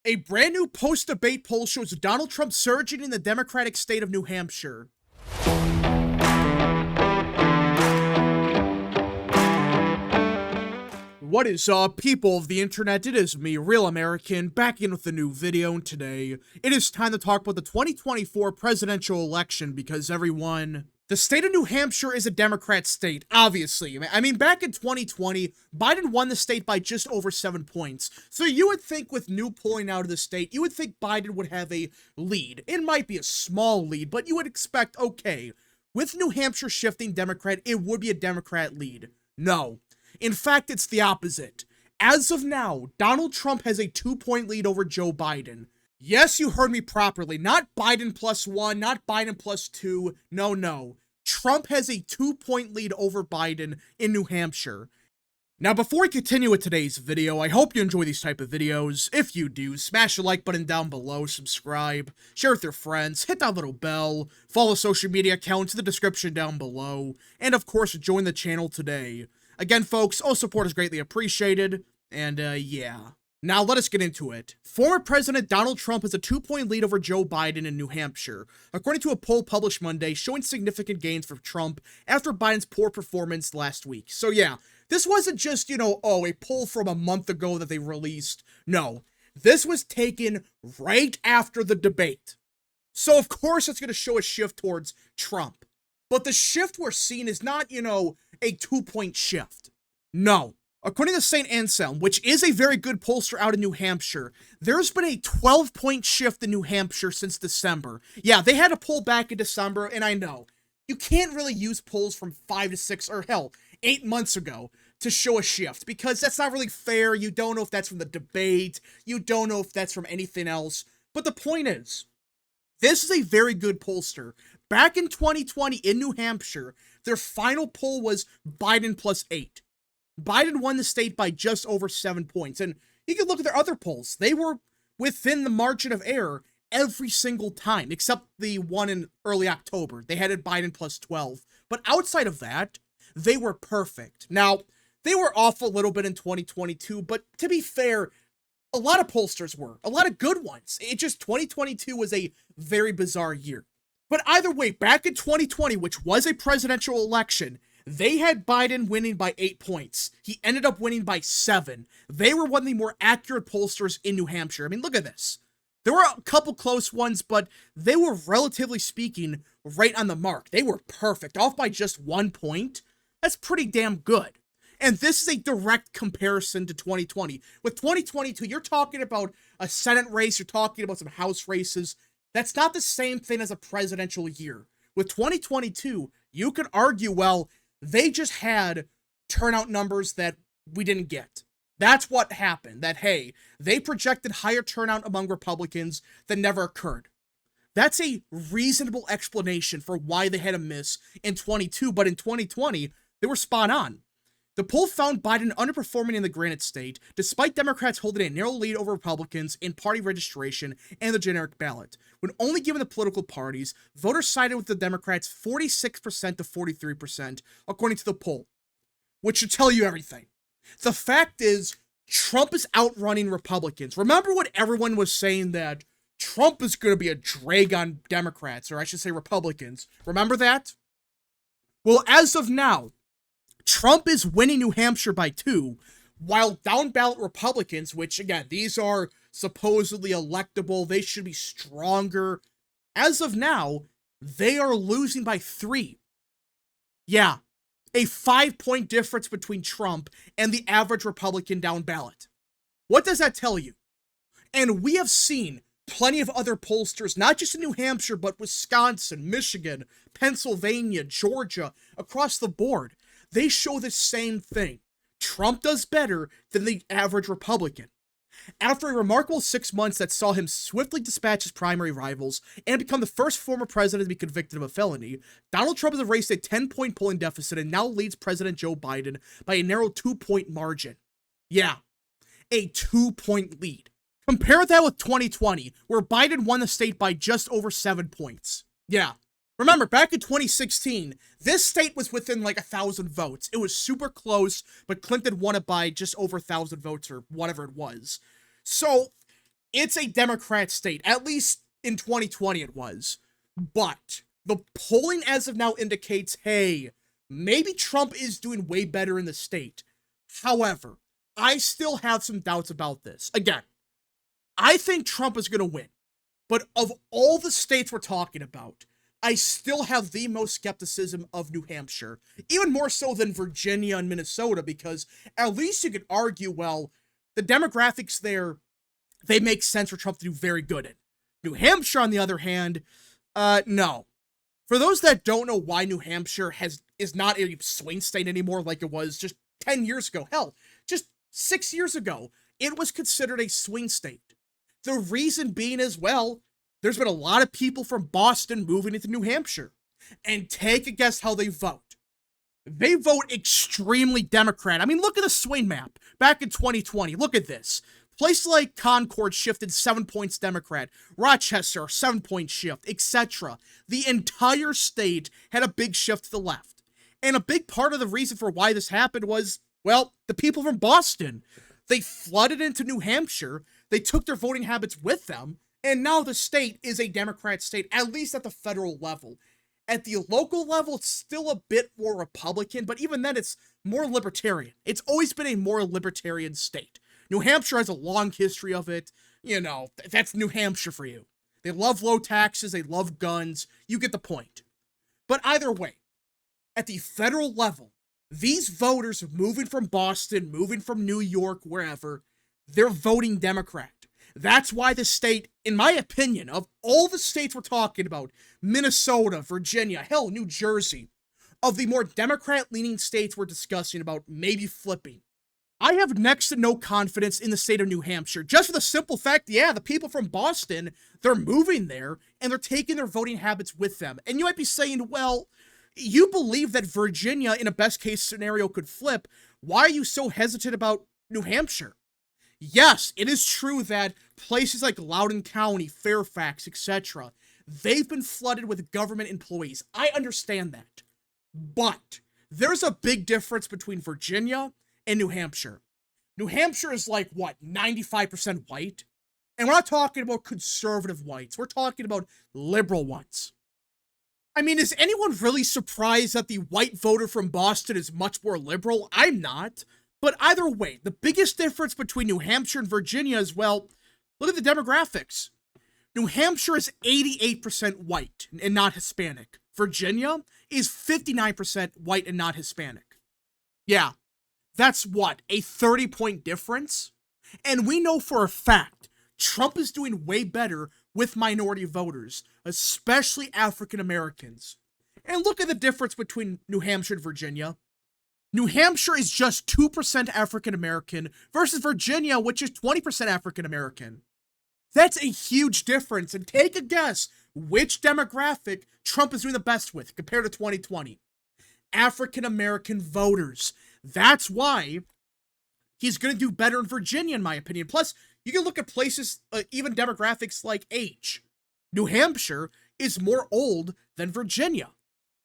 A brand new post-debate poll shows Donald Trump surging in the Democratic state of New Hampshire. What is up, people of the internet? It is me, Real American, back in with a new video, and today it is time to talk about the 2024 presidential election because everyone... The state of New Hampshire is a Democrat state, obviously. I mean, back in 2020, Biden won the state by just over 7 points. So you would think with new polling out of the state, you would think Biden would have a lead. It might be a small lead, but you would expect, okay, with New Hampshire shifting Democrat, it would be a Democrat lead. No. In fact, it's the opposite. As of now, Donald Trump has a 2-point lead over Joe Biden. Yes, you heard me properly. Not Biden +1, not Biden +2. No. Trump has a 2-point lead over Biden in New Hampshire. Now, before we continue with today's video, I hope you enjoy these type of videos. If you do, smash the like button down below, subscribe, share with your friends, hit that little bell, follow social media accounts in the description down below, and of course, join the channel today. Again, folks, all support is greatly appreciated, and yeah. Now, let us get into it. Former President Donald Trump has a 2-point lead over Joe Biden in New Hampshire, according to a poll published Monday showing significant gains for Trump after Biden's poor performance last week. So yeah, this wasn't just, a poll from a month ago that they released. No, this was taken right after the debate. So of course it's going to show a shift towards Trump. But the shift we're seeing is not, a 2-point shift. No. According to St. Anselm, which is a very good pollster out in New Hampshire, there's been a 12-point shift in New Hampshire since December. Yeah, they had a poll back in December, and I know, you can't really use polls from 5 to 6, or hell, 8 months ago to show a shift, because that's not really fair. You don't know if that's from the debate, you don't know if that's from anything else, but the point is, this is a very good pollster. Back in 2020 in New Hampshire, their final poll was Biden +8. Biden won the state by just over 7 points. And you can look at their other polls. They were within the margin of error every single time, except the one in early October. They had it Biden +12. But outside of that, they were perfect. Now, they were off a little bit in 2022, but to be fair, a lot of pollsters were. A lot of good ones. It just 2022 was a very bizarre year. But either way, back in 2020, which was a presidential election, they had Biden winning by 8 points. He ended up winning by 7. They were one of the more accurate pollsters in New Hampshire. I mean, look at this. There were a couple close ones, but they were, relatively speaking, right on the mark. They were perfect, off by just 1 point. That's pretty damn good. And this is a direct comparison to 2020. With 2022, you're talking about a Senate race, you're talking about some House races. That's not the same thing as a presidential year. With 2022, you could argue, well, they just had turnout numbers that we didn't get. That's what happened. That, hey, they projected higher turnout among Republicans that never occurred. That's a reasonable explanation for why they had a miss in 22, but in 2020, they were spot on. The poll found Biden underperforming in the Granite State, despite Democrats holding a narrow lead over Republicans in party registration and the generic ballot. When only given the political parties, voters sided with the Democrats 46% to 43%, according to the poll, which should tell you everything. The fact is, Trump is outrunning Republicans. Remember when everyone was saying that Trump is going to be a drag on Democrats, or I should say Republicans? Remember that? Well, as of now, Trump is winning New Hampshire by 2, while down-ballot Republicans, which, again, these are supposedly electable, they should be stronger. As of now, they are losing by 3. Yeah, a 5-point difference between Trump and the average Republican down-ballot. What does that tell you? And we have seen plenty of other pollsters, not just in New Hampshire, but Wisconsin, Michigan, Pennsylvania, Georgia, across the board. They show the same thing. Trump does better than the average Republican. After a remarkable 6 months that saw him swiftly dispatch his primary rivals and become the first former president to be convicted of a felony, Donald Trump has erased a 10-point polling deficit and now leads President Joe Biden by a narrow 2-point margin. Yeah, a 2-point lead. Compare that with 2020, where Biden won the state by just over 7 points. Yeah. Remember, back in 2016, this state was within like 1,000 votes. It was super close, but Clinton won it by just over 1,000 votes or whatever it was. So, It's a Democrat state, at least in 2020 it was. But the polling as of now indicates, hey, maybe Trump is doing way better in the state. However, I still have some doubts about this. Again, I think Trump is going to win. But of all the states we're talking about, I still have the most skepticism of New Hampshire, even more so than Virginia and Minnesota, because at least you could argue, well, the demographics there, they make sense for Trump to do very good in. New Hampshire, on the other hand, no. For those that don't know why New Hampshire is not a swing state anymore like it was just 10 years ago, hell, just 6 years ago, it was considered a swing state. The reason being as well, there's been a lot of people from Boston moving into New Hampshire. And take a guess how they vote. They vote extremely Democrat. I mean, look at the swing map back in 2020. Look at this. Places like Concord shifted 7 points Democrat, Rochester, 7-point shift, etc. The entire state had a big shift to the left. And a big part of the reason for why this happened was, well, the people from Boston. They flooded into New Hampshire, they took their voting habits with them, and now the state is a Democrat state, at least at the federal level. At the local level, it's still a bit more Republican, but even then, it's more libertarian. It's always been a more libertarian state. New Hampshire has a long history of it. You know, that's New Hampshire for you. They love low taxes, they love guns. You get the point. But either way, at the federal level, these voters moving from Boston, moving from New York, wherever, they're voting Democrat. That's why the state, in my opinion, of all the states we're talking about, Minnesota, Virginia, hell, New Jersey, of the more Democrat-leaning states we're discussing about maybe flipping, I have next to no confidence in the state of New Hampshire, just for the simple fact, yeah, the people from Boston, they're moving there, and they're taking their voting habits with them. And you might be saying, well, you believe that Virginia, in a best-case scenario, could flip. Why are you so hesitant about New Hampshire? Yes, it is true that places like Loudoun County, Fairfax, etc., they've been flooded with government employees. I understand that. But there's a big difference between Virginia and New Hampshire. New Hampshire is like, what, 95% white? And we're not talking about conservative whites. We're talking about liberal ones. I mean, is anyone really surprised that the white voter from Boston is much more liberal? I'm not. But either way, the biggest difference between New Hampshire and Virginia is, well, look at the demographics. New Hampshire is 88% white and not Hispanic. Virginia is 59% white and not Hispanic. Yeah, that's what, a 30-point difference? And we know for a fact, Trump is doing way better with minority voters, especially African Americans. And look at the difference between New Hampshire and Virginia. New Hampshire is just 2% African American versus Virginia, which is 20% African American. That's a huge difference, and take a guess which demographic Trump is doing the best with compared to 2020. African American voters. That's why he's going to do better in Virginia, in my opinion. Plus, you can look at places, even demographics like age. New Hampshire is more old than Virginia.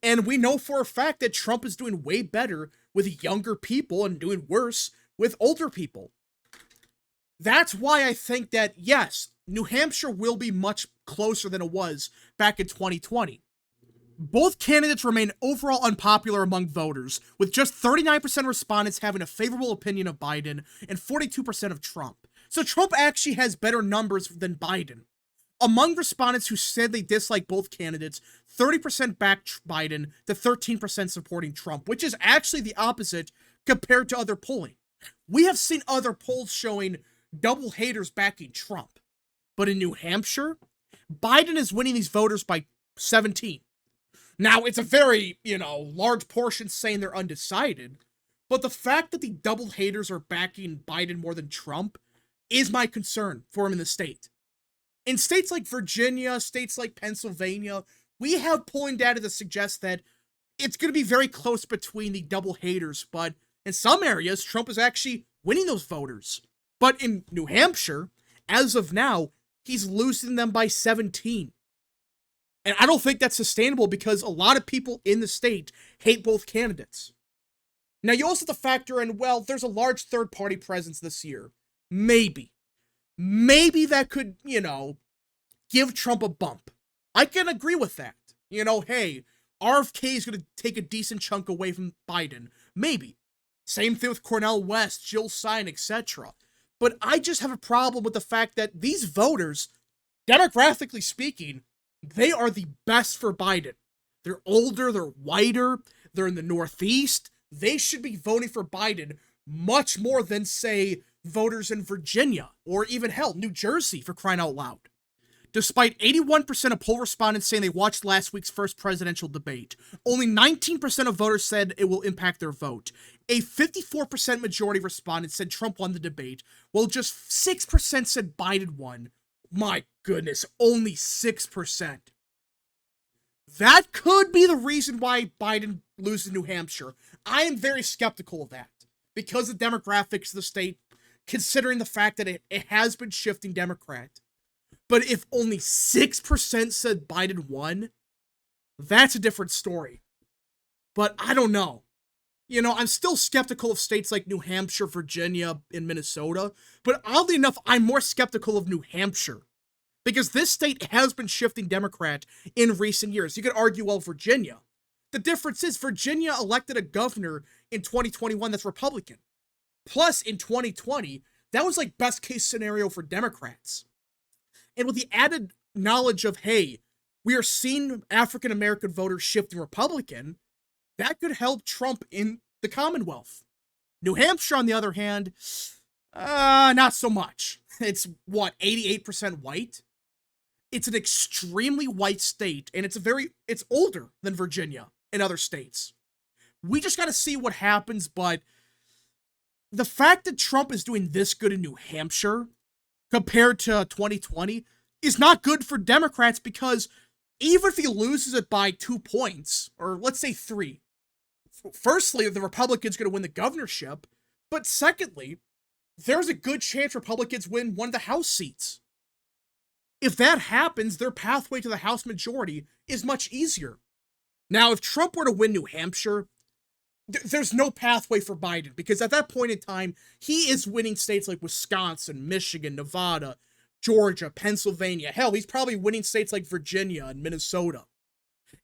And we know for a fact that Trump is doing way better with younger people and doing worse with older people. That's why I think that, yes, New Hampshire will be much closer than it was back in 2020. Both candidates remain overall unpopular among voters, with just 39% of respondents having a favorable opinion of Biden and 42% of Trump. So Trump actually has better numbers than Biden. Among respondents who said they dislike both candidates, 30% backed Biden to 13% supporting Trump, which is actually the opposite compared to other polling. We have seen other polls showing double haters backing Trump. But in New Hampshire, Biden is winning these voters by 17. Now, it's a very, large portion saying they're undecided, but the fact that the double haters are backing Biden more than Trump is my concern for him in the state. In states like Virginia, states like Pennsylvania, we have polling data that suggests that it's going to be very close between the double haters, but in some areas, Trump is actually winning those voters. But in New Hampshire, as of now, he's losing them by 17. And I don't think that's sustainable because a lot of people in the state hate both candidates. Now, you also have to factor in, well, there's a large third-party presence this year. Maybe. maybe that could, give Trump a bump. I can agree with that. Hey, RFK is going to take a decent chunk away from Biden. Maybe. Same thing with Cornel West, Jill Stein, etc. But I just have a problem with the fact that these voters, demographically speaking, they are the best for Biden. They're older, they're whiter, they're in the Northeast. They should be voting for Biden much more than, say, voters in Virginia or even, hell, New Jersey, for crying out loud. Despite 81% of poll respondents saying they watched last week's first presidential debate, only 19% of voters said it will impact their vote. A 54% majority of respondents said Trump won the debate, while just 6% said Biden won. My goodness, only 6%. That could be the reason why Biden loses New Hampshire. I am very skeptical of that, because of the demographics of the state, considering the fact that it has been shifting Democrat. But if only 6% said Biden won, that's a different story. But I don't know. I'm still skeptical of states like New Hampshire, Virginia, and Minnesota. But oddly enough, I'm more skeptical of New Hampshire, because this state has been shifting Democrat in recent years. You could argue, well, Virginia. The difference is Virginia elected a governor in 2021 that's Republican. Plus, in 2020, that was like best case scenario for Democrats. And with the added knowledge of, hey, we are seeing African-American voters shifting Republican, that could help Trump in the Commonwealth. New Hampshire, on the other hand, not so much. It's, 88% white? It's an extremely white state, and it's older than Virginia and other states. We just gotta see what happens, but the fact that Trump is doing this good in New Hampshire compared to 2020 is not good for Democrats, because even if he loses it by 2 points, or let's say 3, firstly, the Republicans going to win the governorship, but secondly, there's a good chance Republicans win one of the House seats. If that happens, their pathway to the House majority is much easier. Now, if Trump were to win New Hampshire, there's no pathway for Biden, because at that point in time, he is winning states like Wisconsin, Michigan, Nevada, Georgia, Pennsylvania. Hell, he's probably winning states like Virginia and Minnesota.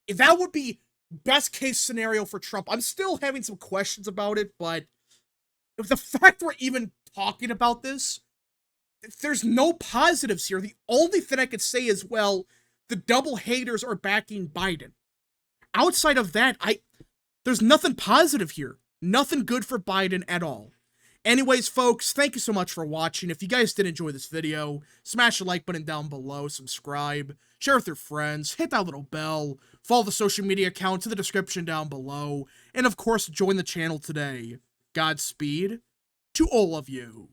If that would be best case scenario for Trump. I'm still having some questions about it, but if the fact we're even talking about this, there's no positives here. The only thing I could say is, well, the double haters are backing Biden. Outside of that, there's nothing positive here. Nothing good for Biden at all. Anyways, folks, thank you so much for watching. If you guys did enjoy this video, smash the like button down below, subscribe, share with your friends, hit that little bell, follow the social media accounts in the description down below, and of course, join the channel today. Godspeed to all of you.